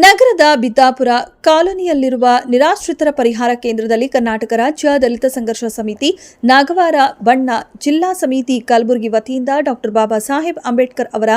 ನಗರದ ಬಿದ್ದಾಪುರ ಕಾಲೋನಿಯಲ್ಲಿರುವ ನಿರಾಶ್ರಿತರ ಪರಿಹಾರ ಕೇಂದ್ರದಲ್ಲಿ ಕರ್ನಾಟಕ ರಾಜ್ಯ ದಲಿತ ಸಂಘರ್ಷ ಸಮಿತಿ ನಾಗವಾರ ಬಣ್ಣ ಜಿಲ್ಲಾ ಸಮಿತಿ ಕಲಬುರಗಿ ವತಿಯಿಂದ ಡಾಕ್ಟರ್ ಬಾಬಾ ಸಾಹೇಬ್ ಅಂಬೇಡ್ಕರ್ ಅವರ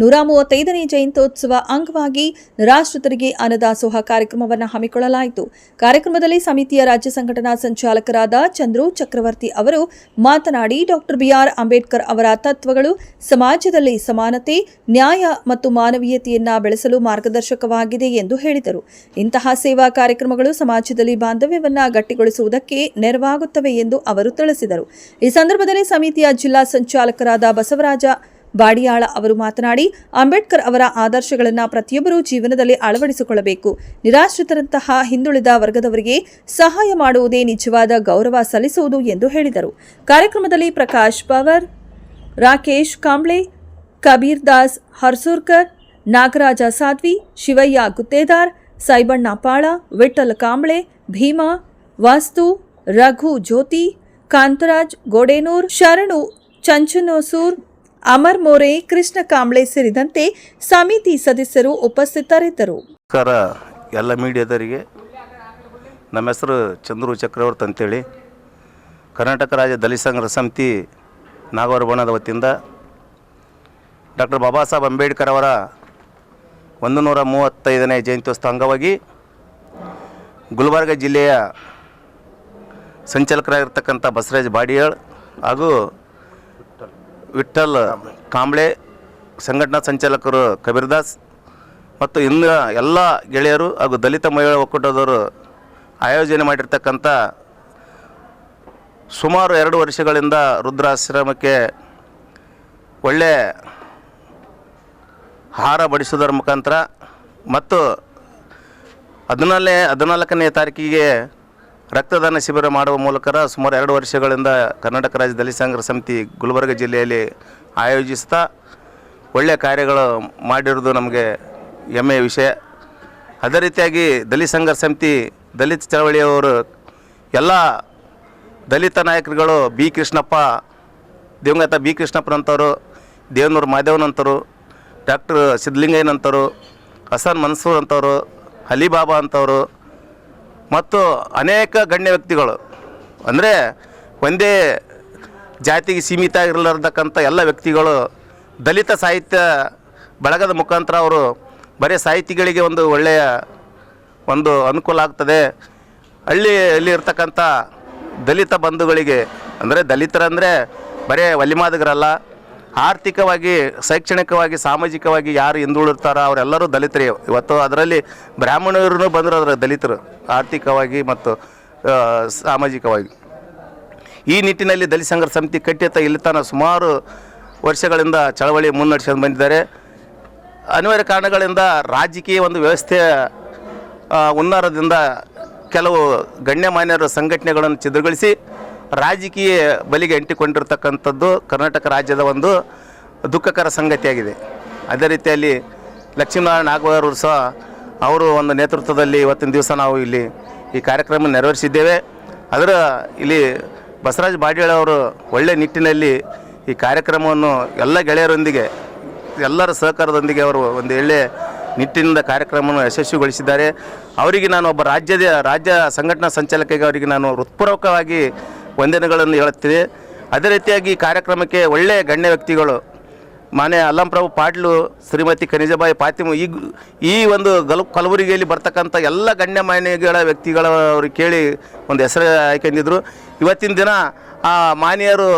135ನೇ ಜಯಂತ್ಯೋತ್ಸವ ಅಂಗವಾಗಿ ನಿರಾಶ್ರಿತರಿಗೆ ಅನ್ನದಾಸೋಹ ಕಾರ್ಯಕ್ರಮವನ್ನು ಹಮ್ಮಿಕೊಳ್ಳಲಾಯಿತು. ಕಾರ್ಯಕ್ರಮದಲ್ಲಿ ಸಮಿತಿಯ ರಾಜ್ಯ ಸಂಘಟನಾ ಸಂಚಾಲಕರಾದ ಚಂದ್ರು ಚಕ್ರವರ್ತಿ ಅವರು ಮಾತನಾಡಿ, ಡಾಕ್ಟರ್ ಬಿಆರ್ ಅಂಬೇಡ್ಕರ್ ಅವರ ತತ್ವಗಳು ಸಮಾಜದಲ್ಲಿ ಸಮಾನತೆ, ನ್ಯಾಯ ಮತ್ತು ಮಾನವೀಯತೆಯನ್ನ ಬೆಳೆಸಲು ಮಾರ್ಗದರ್ಶಕವಾಗಿದೆ ಎಂದು ಹೇಳಿದರು. ಇಂತಹ ಸೇವಾ ಕಾರ್ಯಕ್ರಮಗಳು ಸಮಾಜದಲ್ಲಿ ಬಾಂಧವ್ಯವನ್ನ ಗಟ್ಟಿಗೊಳಿಸುವುದಕ್ಕೆ ನೆರವಾಗುತ್ತವೆ ಎಂದು ಅವರು ತಿಳಿಸಿದರು. ಈ ಸಂದರ್ಭದಲ್ಲಿ ಸಮಿತಿಯ ಜಿಲ್ಲಾ ಸಂಚಾಲಕರಾದ ಬಸವರಾಜ ಬಾಡಿಯಾಳ ಅವರು ಮಾತನಾಡಿ, ಅಂಬೇಡ್ಕರ್ ಅವರ ಆದರ್ಶಗಳನ್ನು ಪ್ರತಿಯೊಬ್ಬರೂ ಜೀವನದಲ್ಲಿ ಅಳವಡಿಸಿಕೊಳ್ಳಬೇಕು. ನಿರಾಶ್ರಿತರಂತಹ ಹಿಂದುಳಿದ ವರ್ಗದವರಿಗೆ ಸಹಾಯ ಮಾಡುವುದೇ ನಿಜವಾದ ಗೌರವ ಸಲ್ಲಿಸುವುದು ಎಂದು ಹೇಳಿದರು. ಕಾರ್ಯಕ್ರಮದಲ್ಲಿ ಪ್ರಕಾಶ್ ಪವರ್, ರಾಕೇಶ್ ಕಾಂಬ್ಳೆ, ಕಬೀರ್ ದಾಸ್ ಹರ್ಸೂರ್ಕರ್, ನಾಗರಾಜ ಸಾಧ್ವಿ, ಶಿವಯ್ಯ ಗುತ್ತೇದಾರ್, ಸೈಬಣ್ಣ ಪಾಳ, ವಿಠಲ್ ಕಾಂಬ್ಳೆ, ಭೀಮಾ, ವಾಸ್ತು, ರಘು ಜ್ಯೋತಿ, ಕಾಂತರಾಜ್ ಗೋಡೇನೂರ್, ಶರಣು ಚಂಚನೋಸೂರ್, ಅಮರ್ ಮೋರೆ, ಕೃಷ್ಣ ಕಾಂಬ್ಳೆ ಸೇರಿದಂತೆ ಸಮಿತಿ ಸದಸ್ಯರು ಉಪಸ್ಥಿತರಿದ್ದರು. ನಮಸ್ಕಾರ ಎಲ್ಲ ಮೀಡಿಯಾದವರಿಗೆ. ನಮ್ಮ ಹೆಸರು ಚಂದ್ರು ಚಕ್ರವರ್ತಿ ಅಂತೇಳಿ, ಕರ್ನಾಟಕ ರಾಜ್ಯ ದಲಿತ ಸಂಘರ್ಷ ಸಮಿತಿ ನಾಗವಾರ ಬಣದ ವತಿಯಿಂದ ಡಾಕ್ಟರ್ ಬಾಬಾ ಸಾಹೇಬ್ ಅಂಬೇಡ್ಕರ್ ಅವರ 135ನೇ ಜಯಂತ್ಯೋತ್ಸವ ಅಂಗವಾಗಿ ಗುಲ್ಬರ್ಗ ಜಿಲ್ಲೆಯ ಸಂಚಾಲಕರಾಗಿರ್ತಕ್ಕಂಥ ಬಸವರಾಜ ಬಾಡಿಯಾಳ್ ಹಾಗೂ ವಿಠಲ್ ಕಾಂಬ್ಳೆ, ಸಂಘಟನಾ ಸಂಚಾಲಕರು ಕಬೀರ್ ದಾಸ್ ಮತ್ತು ಇನ್ನು ಎಲ್ಲ ಗೆಳೆಯರು ಹಾಗೂ ದಲಿತ ಮಹಿಳಾ ಒಕ್ಕೂಟದವರು ಆಯೋಜನೆ ಮಾಡಿರ್ತಕ್ಕಂಥ ಸುಮಾರು 2 ವರ್ಷಗಳಿಂದ ವೃದ್ಧಾಶ್ರಮಕ್ಕೆ ಒಳ್ಳೆ ಆಹಾರ ಬಡಿಸೋದರ ಮುಖಾಂತರ ಮತ್ತು 14ನೇ ತಾರೀಕಿಗೆ ರಕ್ತದಾನ ಶಿಬಿರ ಮಾಡುವ ಮೂಲಕ ಸುಮಾರು 2 ವರ್ಷಗಳಿಂದ ಕರ್ನಾಟಕ ರಾಜ್ಯ ದಲಿತ ಸಂಘರ್ಷ ಸಮಿತಿ ಗುಲ್ಬರ್ಗ ಜಿಲ್ಲೆಯಲ್ಲಿ ಆಯೋಜಿಸ್ತಾ ಒಳ್ಳೆಯ ಕಾರ್ಯಗಳು ಮಾಡಿರೋದು ನಮಗೆ ಹೆಮ್ಮೆಯ ವಿಷಯ. ಅದೇ ರೀತಿಯಾಗಿ ದಲಿತ ಸಂಘರ್ಷ ಸಮಿತಿ ದಲಿತ ಚಳವಳಿಯವರು ಎಲ್ಲ ದಲಿತ ನಾಯಕರುಗಳು ಬಿ ಕೃಷ್ಣಪ್ಪ, ದಿವಂಗತ ಬಿ ಕೃಷ್ಣಪ್ಪನಂತವರು, ದೇವನೂರು ಮಾದೇವನಂತವರು, ಡಾಕ್ಟರ್ ಸಿದ್ಧಲಿಂಗಯ್ಯನಂತವರು, ಹಸನ್ ಮನ್ಸೂರ್ ಅಂತವರು, ಅಲಿಬಾಬಾ ಅಂತವರು ಮತ್ತು ಅನೇಕ ಗಣ್ಯ ವ್ಯಕ್ತಿಗಳು, ಅಂದರೆ ಒಂದೇ ಜಾತಿಗೆ ಸೀಮಿತ ಆಗಿರಲಾರ್ದಕ್ಕಂಥ ಎಲ್ಲ ವ್ಯಕ್ತಿಗಳು ದಲಿತ ಸಾಹಿತ್ಯ ಬಳಗದ ಮುಖಾಂತರ ಅವರು ಬರೀ ಸಾಹಿತಿಗಳಿಗೆ ಒಂದು ಒಳ್ಳೆಯ ಒಂದು ಅನುಕೂಲ ಆಗ್ತದೆ. ಹಳ್ಳಿಯಲ್ಲಿ ಇರ್ತಕ್ಕಂಥ ದಲಿತ ಬಂಧುಗಳಿಗೆ, ಅಂದರೆ ದಲಿತರಂದರೆ ಬರೀ ಒಲಿಮಾದಿಗರಲ್ಲ, ಆರ್ಥಿಕವಾಗಿ, ಶೈಕ್ಷಣಿಕವಾಗಿ, ಸಾಮಾಜಿಕವಾಗಿ ಯಾರು ಹಿಂದುಳಿರ್ತಾರೋ ಅವರೆಲ್ಲರೂ ದಲಿತರೇ. ಇವತ್ತು ಅದರಲ್ಲಿ ಬ್ರಾಹ್ಮಣರು ಬಂದರು, ಅದರ ದಲಿತರು ಆರ್ಥಿಕವಾಗಿ ಮತ್ತು ಸಾಮಾಜಿಕವಾಗಿ. ಈ ನಿಟ್ಟಿನಲ್ಲಿ ದಲಿತ ಸಂಘರ್ಷ ಸಮಿತಿ ಕಟ್ಟಿತ ಇಲ್ಲಿ ತನಕ ಸುಮಾರು ವರ್ಷಗಳಿಂದ ಚಳವಳಿ ಮುನ್ನಡೆಸ್ಕೊಂಡು ಬಂದಿದ್ದಾರೆ. ಅನಿವಾರ್ಯ ಕಾರಣಗಳಿಂದ ರಾಜಕೀಯ ಒಂದು ವ್ಯವಸ್ಥೆಯ ಹುನ್ನಾರದಿಂದ ಕೆಲವು ಗಣ್ಯಮಾನ್ಯರ ಸಂಘಟನೆಗಳನ್ನು ಛಿದ್ರಗೊಳಿಸಿ ರಾಜಕೀಯ ಬಲಿಗೆ ಅಂಟಿಕೊಂಡಿರ್ತಕ್ಕಂಥದ್ದು ಕರ್ನಾಟಕ ರಾಜ್ಯದ ಒಂದು ದುಃಖಕರ ಸಂಗತಿಯಾಗಿದೆ. ಅದೇ ರೀತಿಯಲ್ಲಿ ಲಕ್ಷ್ಮೀನಾರಾಯಣ ನಾಗವಾರ ಸಹ ಅವರು ಒಂದು ನೇತೃತ್ವದಲ್ಲಿ ಇವತ್ತಿನ ದಿವಸ ನಾವು ಇಲ್ಲಿ ಈ ಕಾರ್ಯಕ್ರಮ ನೆರವೇರಿಸಿದ್ದೇವೆ. ಅದರ ಇಲ್ಲಿ ಬಸವರಾಜ ಬಾಡಿಯಾಳ್ ಅವರು ಒಳ್ಳೆಯ ನಿಟ್ಟಿನಲ್ಲಿ ಈ ಕಾರ್ಯಕ್ರಮವನ್ನು ಎಲ್ಲ ಗೆಳೆಯರೊಂದಿಗೆ, ಎಲ್ಲರ ಸಹಕಾರದೊಂದಿಗೆ ಅವರು ಒಂದು ಒಳ್ಳೆಯ ನಿಟ್ಟಿನಿಂದ ಕಾರ್ಯಕ್ರಮವನ್ನು ಯಶಸ್ವಿಗೊಳಿಸಿದ್ದಾರೆ. ಅವರಿಗೆ ನಾನು ಒಬ್ಬ ರಾಜ್ಯ ಸಂಘಟನಾ ಸಂಚಾಲಕಿಗೆ ಅವರಿಗೆ ನಾನು ಹೃತ್ಪೂರ್ವಕವಾಗಿ ವಂದನೆಗಳನ್ನು ಹೇಳುತ್ತೇನೆ. ಅದೇ ರೀತಿಯಾಗಿ ಈ ಕಾರ್ಯಕ್ರಮಕ್ಕೆ ಒಳ್ಳೆಯ ಗಣ್ಯ ವ್ಯಕ್ತಿಗಳು ಮಾನ್ಯ ಅಲ್ಲಂಪ್ರಭು ಪಾಟ್ಲು, ಶ್ರೀಮತಿ ಖನಿಜಾಬಾಯಿ ಫಾತಿಮಾ, ಈ ಒಂದು ಕಲಬುರಗಿಯಲ್ಲಿ ಬರ್ತಕ್ಕಂಥ ಎಲ್ಲ ಗಣ್ಯಮಾನ್ಯಗಳ ವ್ಯಕ್ತಿಗಳ ಅವ್ರಿಗೆ ಕೇಳಿ ಒಂದು ಹೆಸರು ಆಯ್ಕೊಂಡಿದ್ರು. ಇವತ್ತಿನ ದಿನ ಆ ಮಾನ್ಯರು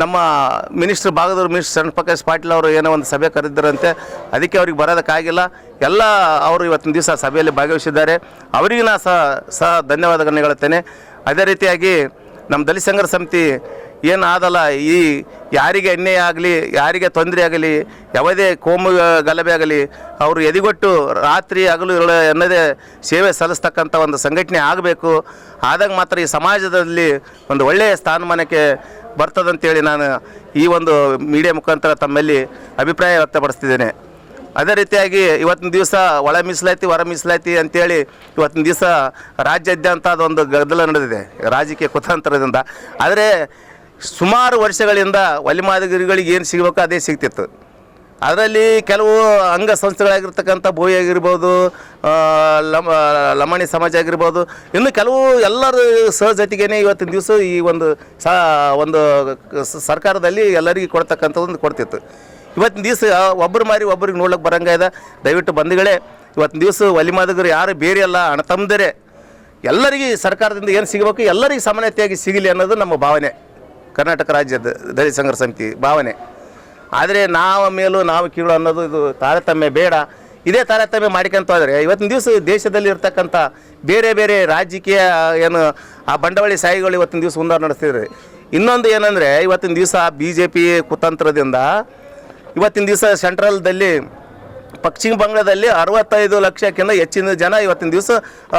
ನಮ್ಮ ಭಾಗದವರು ಮಿನಿಸ್ಟರ್ ಸಣ್ಣ ಪ್ರಕಾಶ್ ಪಾಟೀಲ್ ಅವರು ಏನೋ ಒಂದು ಸಭೆ ಕರೆದಿದ್ದರಂತೆ, ಅದಕ್ಕೆ ಅವ್ರಿಗೆ ಬರೋದಕ್ಕಾಗಿಲ್ಲ. ಎಲ್ಲ ಅವರು ಇವತ್ತಿನ ದಿವಸ ಸಭೆಯಲ್ಲಿ ಭಾಗವಹಿಸಿದ್ದಾರೆ. ಅವರಿಗೆ ನಾನು ಸಹ ಧನ್ಯವಾದಗಳನ್ನು ಹೇಳುತ್ತೇನೆ. ಅದೇ ರೀತಿಯಾಗಿ ನಮ್ಮ ದಲಿತ ಸಂಘರ್ಷ ಸಮಿತಿ ಏನಾದಲ್ಲ, ಈ ಯಾರಿಗೆ ಅನ್ಯಾಯ ಆಗಲಿ, ಯಾರಿಗೆ ತೊಂದರೆ ಆಗಲಿ, ಯಾವುದೇ ಕೋಮು ಗಲಭೆ ಆಗಲಿ, ಅವರು ಎದಿಗೊಟ್ಟು ರಾತ್ರಿ ಹಗಲು ಎನ್ನದೇ ಸೇವೆ ಸಲ್ಲಿಸ್ತಕ್ಕಂಥ ಒಂದು ಸಂಘಟನೆ ಆಗಬೇಕು. ಆದಾಗ ಮಾತ್ರ ಈ ಸಮಾಜದಲ್ಲಿ ಒಂದು ಒಳ್ಳೆಯ ಸ್ಥಾನಮಾನಕ್ಕೆ ಬರ್ತದಂತೇಳಿ ನಾನು ಈ ಒಂದು ಮೀಡಿಯಾ ಮುಖಾಂತರ ತಮ್ಮಲ್ಲಿ ಅಭಿಪ್ರಾಯ ವ್ಯಕ್ತಪಡಿಸ್ತಿದ್ದೇನೆ. ಅದೇ ರೀತಿಯಾಗಿ ಇವತ್ತಿನ ದಿವಸ ಒಳ ಮೀಸಲಾತಿ ಹೊರ ಮೀಸಲಾತಿ ಅಂತೇಳಿ ಇವತ್ತಿನ ದಿವಸ ರಾಜ್ಯಾದ್ಯಂತ ಅದೊಂದು ಗದ್ದಲ ನಡೆದಿದೆ ರಾಜಕೀಯ ಕುತಂತ್ರದಿಂದ. ಆದರೆ ಸುಮಾರು ವರ್ಷಗಳಿಂದ ಒಲಿಮಾದಿಗರಿಗೆ ಏನು ಸಿಗಬೇಕು ಅದೇ ಸಿಗ್ತಿತ್ತು. ಅದರಲ್ಲಿ ಕೆಲವು ಅಂಗಸಂಸ್ಥೆಗಳಾಗಿರ್ತಕ್ಕಂಥ ಬೋಯಿ ಆಗಿರ್ಬೋದು, ಲಮಾಣಿ ಸಮಾಜ ಆಗಿರ್ಬೋದು, ಇನ್ನು ಕೆಲವು ಎಲ್ಲರ ಸಹಜತೆಗೇ ಇವತ್ತಿನ ದಿವಸ ಈ ಒಂದು ಸರ್ಕಾರದಲ್ಲಿ ಎಲ್ಲರಿಗೂ ಕೊಡ್ತಕ್ಕಂಥದ್ದೊಂದು ಕೊಡ್ತಿತ್ತು. ಇವತ್ತಿನ ದಿವಸ ಒಬ್ಬರು ಮಾರಿ ಒಬ್ಬರಿಗೆ ನೋಡ್ಲಿಕ್ಕೆ ಬರಂಗಿದೆ. ದಯವಿಟ್ಟು ಬಂಧುಗಳೇ, ಇವತ್ತಿನ ದಿವಸ ಒಲಿಮಾದಗರು ಯಾರು ಬೇರೆ ಅಲ್ಲ, ಅಣ್ಣತಮ್ಮಂದಿರೇ. ಎಲ್ಲರಿಗೂ ಸರ್ಕಾರದಿಂದ ಏನು ಸಿಗಬೇಕು ಎಲ್ಲರಿಗೂ ಸಮಾನತೆಯಾಗಿ ಸಿಗಲಿ ಅನ್ನೋದು ನಮ್ಮ ಭಾವನೆ, ಕರ್ನಾಟಕ ರಾಜ್ಯದ ದಲಿತ ಸಂಘರ್ಷ ಸಮಿತಿ ಭಾವನೆ. ಆದರೆ ನಾವು ಕೀಳು ಅನ್ನೋದು ಇದು ತಾರತಮ್ಯ ಬೇಡ. ಇದೇ ತಾರತಮ್ಯ ಮಾಡ್ಕೊಂತ ಹೋದರೆ ಇವತ್ತಿನ ದಿವಸ ದೇಶದಲ್ಲಿ ಇರ್ತಕ್ಕಂಥ ಬೇರೆ ಬೇರೆ ರಾಜಕೀಯ ಏನು ಆ ಬಂಡವಾಳಿ ಶಾಹಿಗಳು ಇವತ್ತಿನ ದಿವಸ ಮುಂದೆ ನಡೆಸ್ತಿದ್ದಾರೆ. ಇನ್ನೊಂದು ಏನಂದರೆ ಇವತ್ತಿನ ದಿವಸ BJP ಕುತಂತ್ರದಿಂದ ಇವತ್ತಿನ ದಿವಸ ಸೆಂಟ್ರಲ್ದಲ್ಲಿ ಪಶ್ಚಿಮ ಬಂಗಾಳದಲ್ಲಿ 65 ಲಕ್ಷಕ್ಕಿಂತ ಹೆಚ್ಚಿನ ಜನ ಇವತ್ತಿನ ದಿವಸ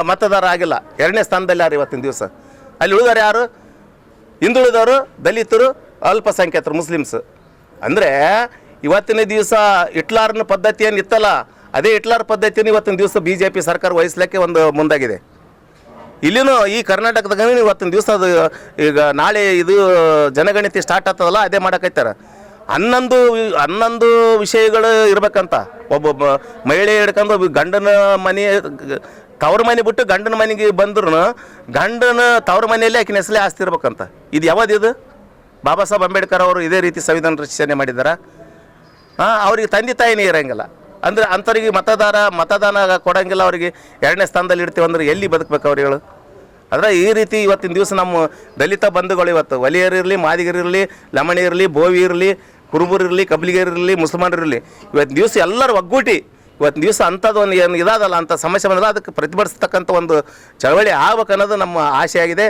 ಮತದಾರ ಆಗಿಲ್ಲ. 2ನೇ ಸ್ಥಾನದಲ್ಲಿ ಯಾರು ಇವತ್ತಿನ ದಿವಸ. ಅಲ್ಲಿ ಉಳಿದವರು ಯಾರು? ಹಿಂದುಳಿದವರು, ದಲಿತರು, ಅಲ್ಪಸಂಖ್ಯಾತರು, ಮುಸ್ಲಿಮ್ಸ್. ಅಂದರೆ ಇವತ್ತಿನ ದಿವಸ ಹಿಟ್ಲರ್ನ ಪದ್ಧತಿ ಏನು ಇತ್ತಲ್ಲ, ಅದೇ ಹಿಟ್ಲರ್ ಪದ್ಧತಿಯನ್ನು ಇವತ್ತಿನ ದಿವಸ BJP ಸರ್ಕಾರ ವಹಿಸ್ಲಿಕ್ಕೆ ಒಂದು ಮುಂದಾಗಿದೆ. ಇಲ್ಲಿನೂ ಈ ಕರ್ನಾಟಕದಾಗ ಇವತ್ತಿನ ದಿವಸ ಅದು ಈಗ ನಾಳೆ ಇದು ಜನಗಣತಿ ಸ್ಟಾರ್ಟ್ ಆಗ್ತದಲ್ಲ, ಅದೇ ಮಾಡಕೈತಾರೆ. 11 ವಿಷಯಗಳು ಇರ್ಬೇಕಂತ. ಒಬ್ಬೊಬ್ಬ ಮಹಿಳೆ ಹಿಡ್ಕೊಂಡು ಗಂಡನ ಮನೆ ತವ್ರ ಮನೆ ಬಿಟ್ಟು ಗಂಡನ ಮನೆಗೆ ಬಂದ್ರು ಗಂಡನ ತವ್ರ ಮನೆಯಲ್ಲೇ ಆಕಿನ ಹೆಸರೇ ಆಸ್ತಿ ಇರ್ಬೇಕಂತ. ಇದು ಯಾವ್ದಿದು? ಬಾಬಾ ಸಾಹೇಬ್ ಅಂಬೇಡ್ಕರ್ ಅವರು ಇದೇ ರೀತಿ ಸಂವಿಧಾನ ರಚನೆ ಮಾಡಿದ್ದಾರೆ. ಅವ್ರಿಗೆ ತಂದೆ ತಾಯಿನೇ ಇರೋಂಗಿಲ್ಲ ಅಂದರೆ ಅಂಥವ್ರಿಗೆ ಮತದಾನ ಕೊಡೋಂಗಿಲ್ಲ. ಅವರಿಗೆ 2ನೇ ಸ್ಥಾನದಲ್ಲಿ ಇಡ್ತೀವಿ ಅಂದ್ರೆ ಎಲ್ಲಿ ಬದುಕಬೇಕು ಅವ್ರು ಹೇಳು? ಆದರೆ ಈ ರೀತಿ ಇವತ್ತಿನ ದಿವಸ ನಮ್ಮ ದಲಿತ ಬಂಧುಗಳು ಇವತ್ತು ಒಲಿಯರಿರಲಿ, ಮಾದಿಗರಿರಲಿ, ಲಮಣಿ ಇರಲಿ, ಬೋವಿ ಇರಲಿ, ಕುರುಬರಿರಲಿ, ಕಬ್ಲಿಗರಿರಲಿ, ಮುಸಲ್ಮಾನರಿರಲಿ, ಇವತ್ತಿನ ದಿವಸ ಎಲ್ಲರೂ ಒಗ್ಗೂಟಿ ಇವತ್ತಿನ ದಿವಸ ಅಂಥದ್ದು ಒಂದು ಏನು ಇದಾದಲ್ಲ ಅಂಥ ಸಮಸ್ಯೆ ಬಂದಲ್ಲ, ಅದಕ್ಕೆ ಪ್ರತಿಭಟಿಸ್ತಕ್ಕಂಥ ಒಂದು ಚಳವಳಿ ಆಗ್ಬೇಕು ಅನ್ನೋದು ನಮ್ಮ ಆಸೆ ಆಗಿದೆ.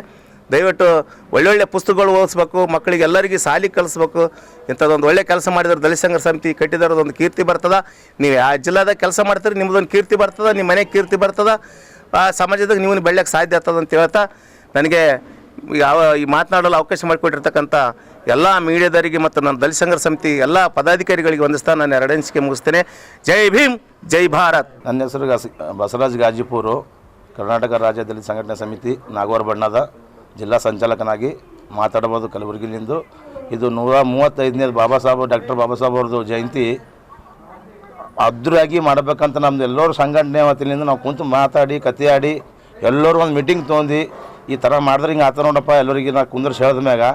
ದಯವಿಟ್ಟು ಒಳ್ಳೊಳ್ಳೆ ಪುಸ್ತಕಗಳು ಓದಿಸ್ಬೇಕು, ಮಕ್ಕಳಿಗೆ ಎಲ್ಲರಿಗೂ ಸಾಲಿ ಕಲಿಸ್ಬೇಕು. ಇಂಥದ್ದೊಂದು ಒಳ್ಳೆ ಕೆಲಸ ಮಾಡಿದ್ರೆ ದಲಿತ ಸಂಘರ್ಷ ಸಮಿತಿ ಕಟ್ಟಿದಾರದೊಂದು ಕೀರ್ತಿ ಬರ್ತದೆ. ನೀವು ಯಾವ ಜಿಲ್ಲಾದಾಗ ಕೆಲಸ ಮಾಡ್ತೀರಿ ನಿಮ್ಮದೊಂದು ಕೀರ್ತಿ ಬರ್ತದೆ, ನಿಮ್ಮ ಮನೆಗೆ ಕೀರ್ತಿ ಬರ್ತದೆ, ಆ ಸಮಾಜದಾಗ ನೀವು ಬೆಳೆಯೋಕ್ಕೆ ಸಾಧ್ಯ ಆಗ್ತದೆ ಅಂತ ಹೇಳ್ತಾ ನನಗೆ ಈ ಮಾತನಾಡಲು ಅವಕಾಶ ಮಾಡಿಕೊಟ್ಟಿರ್ತಕ್ಕಂಥ ಎಲ್ಲ ಮೀಡಿಯಾದವರಿಗೆ ಮತ್ತು ನನ್ನ ದಲಿತ ಸಂಘರ್ಷ ಸಮಿತಿ ಎಲ್ಲ ಪದಾಧಿಕಾರಿಗಳಿಗೆ ವಂದಿಸ್ತಾ ನಾನು 2 ಅನಿಸಿಕೆ ಮುಗಿಸ್ತೇನೆ. ಜೈ ಭೀಮ್, ಜೈ ಭಾರತ್. ನನ್ನ ಹೆಸರು ಬಸವರಾಜ್ ಗಾಜಿಪುರು, ಕರ್ನಾಟಕ ರಾಜ್ಯ ದಲಿತ ಸಂಘಟನಾ ಸಮಿತಿ ನಾಗವಾರ ಬಣ್ಣದ ಜಿಲ್ಲಾ ಸಂಚಾಲಕನಾಗಿ ಮಾತಾಡಬಹುದು ಕಲಬುರಗಿಲಿಂದು. ಇದು 135ನೇ ಡಾಕ್ಟರ್ ಬಾಬಾ ಸಾಹೇಬ್ ಅವ್ರದ್ದು ಜಯಂತಿ ಅದ್ದೂರಿಯಾಗಿ ಮಾಡಬೇಕಂತ ನಮ್ಮದು ಎಲ್ಲರೂ ಸಂಘಟನೆ ವತಿಯಿಂದ ನಾವು ಕುಂತು ಮಾತಾಡಿ ಕತೆ ಆಡಿ ಎಲ್ಲರೂ ಒಂದು ಮೀಟಿಂಗ್ ತೊಗೊಂಡು ಈ ಥರ ಮಾಡಿದ್ರೆ ಹಿಂಗೆ ಆತ ನೋಡಪ್ಪ ಎಲ್ಲರಿಗೆ ನಾವು ಕುಂದ್ರಿಸಿ ಹೇಳಿದ ಮ್ಯಾಗ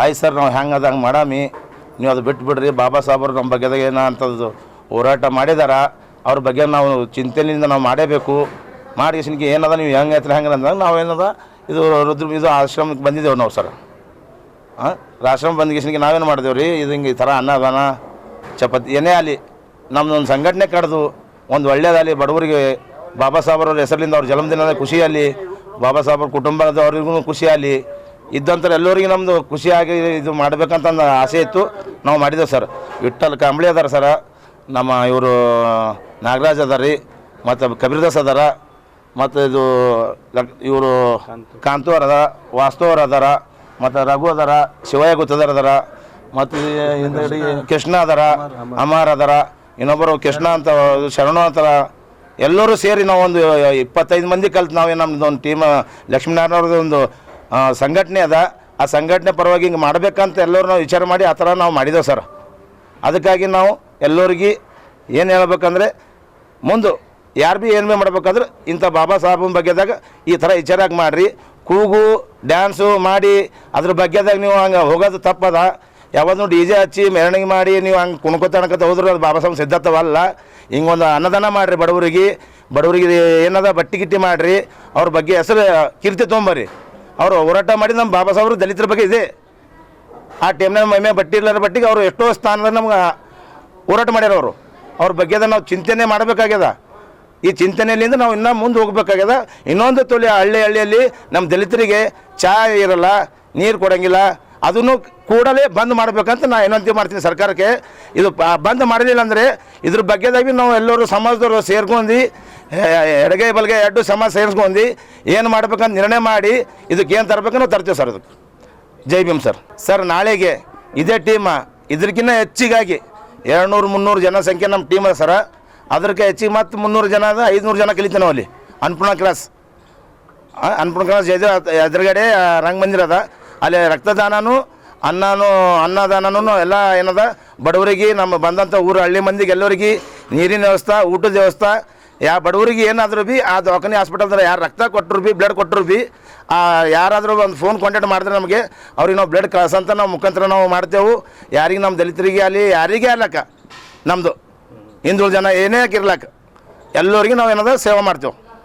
ಆಯ್ತು ಸರ್ ನಾವು ಹೆಂಗೆ ಅದು ಹಂಗೆ ಮಾಡಾಮಿ, ನೀವು ಅದು ಬಿಟ್ಬಿಡ್ರಿ. ಬಾಬಾ ಸಾಹೇಬರು ನಮ್ಮ ಬಗ್ಗೆದಾಗ ಏನೋ ಅಂಥದ್ದು ಹೋರಾಟ ಮಾಡಿದಾರ, ಅವ್ರ ಬಗ್ಗೆ ನಾವು ಚಿಂತೆಯಿಂದ ನಾವು ಮಾಡೇಬೇಕು. ಮಾಡಿಸಿನ್ಗೆ ಏನದ ನೀವು ಹೆಂಗೆ ಐತ್ರಿ ಹೆಂಗೆ ಅಂದಾಗ ನಾವೇನದ ಇದು ಆಶ್ರಮಕ್ಕೆ ಬಂದಿದ್ದೇವೆ ನಾವು ಸರ್. ಆಶ್ರಮ ಬಂದಿಗೆ ನಾವೇನು ಮಾಡಿದೇವೆ ರೀ, ಇದು ಹಿಂಗೆ ಈ ಥರ ಅನ್ನದಾನ ಚಪಾತಿ ಏನೇ ಆಗಲಿ ನಮ್ಮದೊಂದು ಸಂಘಟನೆ ಕಡ್ದು ಒಂದು ಒಳ್ಳೇದಾಗಲಿ, ಬಡವರಿಗೆ ಬಾಬಾ ಸಾಹೇಬ್ರ ಹೆಸರಿಂದ ಅವ್ರ ಜನ್ಮದಿನದ ಖುಷಿಯಲ್ಲಿ, ಬಾಬಾ ಸಾಹೇಬ್ರ ಕುಟುಂಬದವ್ರಿಗೂ ಖುಷಿಯಾಗಲಿ, ಇದ್ದಂಥವ್ರು ಎಲ್ಲರಿಗೂ ನಮ್ಮದು ಖುಷಿಯಾಗಿ ಇದು ಮಾಡಬೇಕಂತ ಆಸೆ ಇತ್ತು. ನಾವು ಮಾಡಿದ್ದೇವೆ ಸರ್. ವಿಠ್ಠಲ್ ಕಾಂಬಳಿ ಅದಾರ ಸರ, ನಮ್ಮ ಇವರು ನಾಗರಾಜ್ ಅದಾರ ರೀ, ಮತ್ತು ಕಬೀರ್ದಾಸ್ ಅದಾರ, ಮತ್ತು ಇದು ಇವರು ಕಾಂತು ಅವ್ರು ಅದಾರ, ವಾಸ್ತು ಅವ್ರು ಅದಾರ, ಮತ್ತು ರಘು ಅದಾರ, ಶಿವಯ್ಯ ಗುತ್ತದಾರ ಅದಾರ, ಮತ್ತು ಹಿಂದಡಿ ಕೃಷ್ಣ ಅದಾರ, ಅಮಾರ್ ಅದಾರ, ಇನ್ನೊಬ್ಬರು ಕೃಷ್ಣ ಅಂತ ಶರಣ ಅಂತಾರ. ಎಲ್ಲರೂ ಸೇರಿ ನಾವು ಒಂದು 25 ಮಂದಿ ಕಲ್ತು ನಾವೇ ನಮ್ಮದು ಒಂದು ಟೀಮ್ ಲಕ್ಷ್ಮೀನಾರಾಯಣ ಅವ್ರದ್ದು ಒಂದು ಸಂಘಟನೆ ಅದ. ಆ ಸಂಘಟನೆ ಪರವಾಗಿ ಹಿಂಗೆ ಮಾಡಬೇಕಂತ ಎಲ್ಲರೂ ನಾವು ವಿಚಾರ ಮಾಡಿ ಆ ಥರ ನಾವು ಮಾಡಿದ್ದೇವೆ ಸರ್. ಅದಕ್ಕಾಗಿ ನಾವು ಎಲ್ಲರಿಗೆ ಏನು ಹೇಳ್ಬೇಕಂದ್ರೆ ಮುಂದೆ ಯಾರು ಭೀ ಏನು ಭೀ ಮಾಡ್ಬೇಕಾದ್ರೆ ಇಂಥ ಬಾಬಾ ಸಾಹೇಬನ ಬಗ್ಗೆದಾಗ ಈ ಥರ ವಿಚಾರಾಗಿ ಮಾಡಿರಿ. ಕೂಗು ಡ್ಯಾನ್ಸು ಮಾಡಿ ಅದ್ರ ಬಗ್ಗೆದಾಗ ನೀವು ಹಂಗೆ ಹೋಗೋದು ತಪ್ಪದ. ಯಾವಾಗೂ DJ ಹಚ್ಚಿ ಮೆರವಣಿಗೆ ಮಾಡಿ ನೀವು ಹಂಗೆ ಕುಣ್ಕೋತ ಅನ್ಕೋತ ಹೋದ್ರೆ ಅದು ಬಾಬಾ ಸಾಹೇಬ್ ಸಿದ್ಧತ್ವಲ್ಲ. ಹಿಂಗೊಂದು ಅನ್ನದಾನ ಮಾಡಿರಿ, ಬಡವರಿಗೆ ಏನದ ಬಟ್ಟಿ ಗಿಟ್ಟಿ ಮಾಡಿರಿ, ಅವ್ರ ಬಗ್ಗೆ ಹೆಸರು ಕೀರ್ತಿ ತೊಗೊಂಬರ್ರಿ. ಅವರು ಹೋರಾಟ ಮಾಡಿ ನಮ್ಮ ಬಾಬಾ ಸಾಹೇಬ್ರು ದಲಿತರ ಬಗ್ಗೆ ಇದೆ. ಆ ಟೈಮ್ನಾಗ ಮೈಮೆ ಬಟ್ಟಿ ಇರ್ಲಾರ ಬಟ್ಟಿಗೆ ಅವರು ಎಷ್ಟೋ ಸ್ಥಾನದಲ್ಲಿ ನಮ್ಗೆ ಹೋರಾಟ ಮಾಡ್ಯಾರ. ಅವ್ರ ಬಗ್ಗೆ ನಾವು ಚಿಂತನೆ ಮಾಡಬೇಕಾಗ್ಯದ. ಈ ಚಿಂತನೆಯಲ್ಲಿಂದ ನಾವು ಇನ್ನೂ ಮುಂದೆ ಹೋಗ್ಬೇಕಾಗ್ಯದ. ಇನ್ನೊಂದು ತೊಲೆ ಹಳ್ಳಿಯಲ್ಲಿ ನಮ್ಮ ದಲಿತರಿಗೆ ಚಹಾ ಇರಲ್ಲ, ನೀರು ಕೊಡೋಂಗಿಲ್ಲ, ಅದನ್ನು ಕೂಡಲೇ ಬಂದ್ ಮಾಡಬೇಕಂತ ನಾನು ವಿನಂತಿ ಮಾಡ್ತೀನಿ ಸರ್ಕಾರಕ್ಕೆ. ಇದು ಬಂದ್ ಮಾಡಲಿಲ್ಲ ಅಂದರೆ ಇದ್ರ ಬಗ್ಗೆದಾಗಿ ನಾವು ಎಲ್ಲರೂ ಸಮಾಜದವರು ಸೇರ್ಕೊಂಡು ಎಡಗೈ ಬಲಗೈ 2 ಸಮಾಜ ಸೇರಿಸ್ಕೊಂಡು ಏನು ಮಾಡ್ಬೇಕಂತ ನಿರ್ಣಯ ಮಾಡಿ ಇದಕ್ಕೆ ಏನು ತರಬೇಕಂತ ನಾವು ತರ್ತೀವಿ ಸರ್. ಅದಕ್ಕೆ ಜೈ ಭೀಮ್ ಸರ್. ಸರ್ ನಾಳೆಗೆ ಇದೇ ಟೀಮ ಇದಕ್ಕಿಂತ ಹೆಚ್ಚಿಗಾಗಿ 200-300 ಜನ ಸಂಖ್ಯೆ ನಮ್ಮ ಟೀಮ್ ಅದ ಸರ. ಅದಕ್ಕೆ ಹೆಚ್ಚಿಗೆ ಮತ್ತು 300 ಜನ ಅದ, 500 ಜನ ಕಲಿತೀವಿ ನಾವು ಅಲ್ಲಿ ಅನ್ನಪೂರ್ಣ ಕ್ರಾಸ್ ಎದುರುಗಡೆ ರಂಗಮಂದಿರ ಅದ. ಅಲ್ಲಿ ರಕ್ತದಾನನೂ ಅನ್ನದಾನನೂ ಎಲ್ಲ ಏನದ ಬಡವರಿಗೆ ನಮ್ಮ ಬಂದಂಥ ಊರು ಹಳ್ಳಿ ಮಂದಿಗೆ ಎಲ್ಲರಿಗೆ ನೀರಿನ ವ್ಯವಸ್ಥೆ ಊಟದ ವ್ಯವಸ್ಥೆ ಯಾವ ಬಡವರಿಗೆ ಏನಾದರೂ ಭೀ ಆ ದವಾಖಾನೆ ಹಾಸ್ಪಿಟಲ್ದಾಗ ಯಾರು ರಕ್ತ ಕೊಟ್ಟರು ಭೀ ಬ್ಲಡ್ ಕೊಟ್ಟರು ಭೀ ಯಾರಾದರೂ ಒಂದು ಫೋನ್ ಕಾಂಟ್ಯಾಕ್ಟ್ ಮಾಡಿದ್ರೆ ನಮಗೆ ಅವ್ರಿಗೆ ನಾವು ಬ್ಲಡ್ ಕಳ್ಸಂತ ನಾವು ಮುಖಾಂತರ ನಾವು ಮಾಡ್ತೇವೆ. ಯಾರಿಗೆ ನಮ್ಮ ದಲಿತರಿಗೆ ಅಲ್ಲಿ ಯಾರಿಗೆ ಅಲ್ಲಕ್ಕ ನಮ್ಮದು ಹಿಂದುಳಿದ ಜನ ಏನೇ ಇರ್ಲಕ್ಕ ಎಲ್ಲರಿಗೆ ನಾವು ಏನದ ಸೇವೆ ಮಾಡ್ತೇವೆ.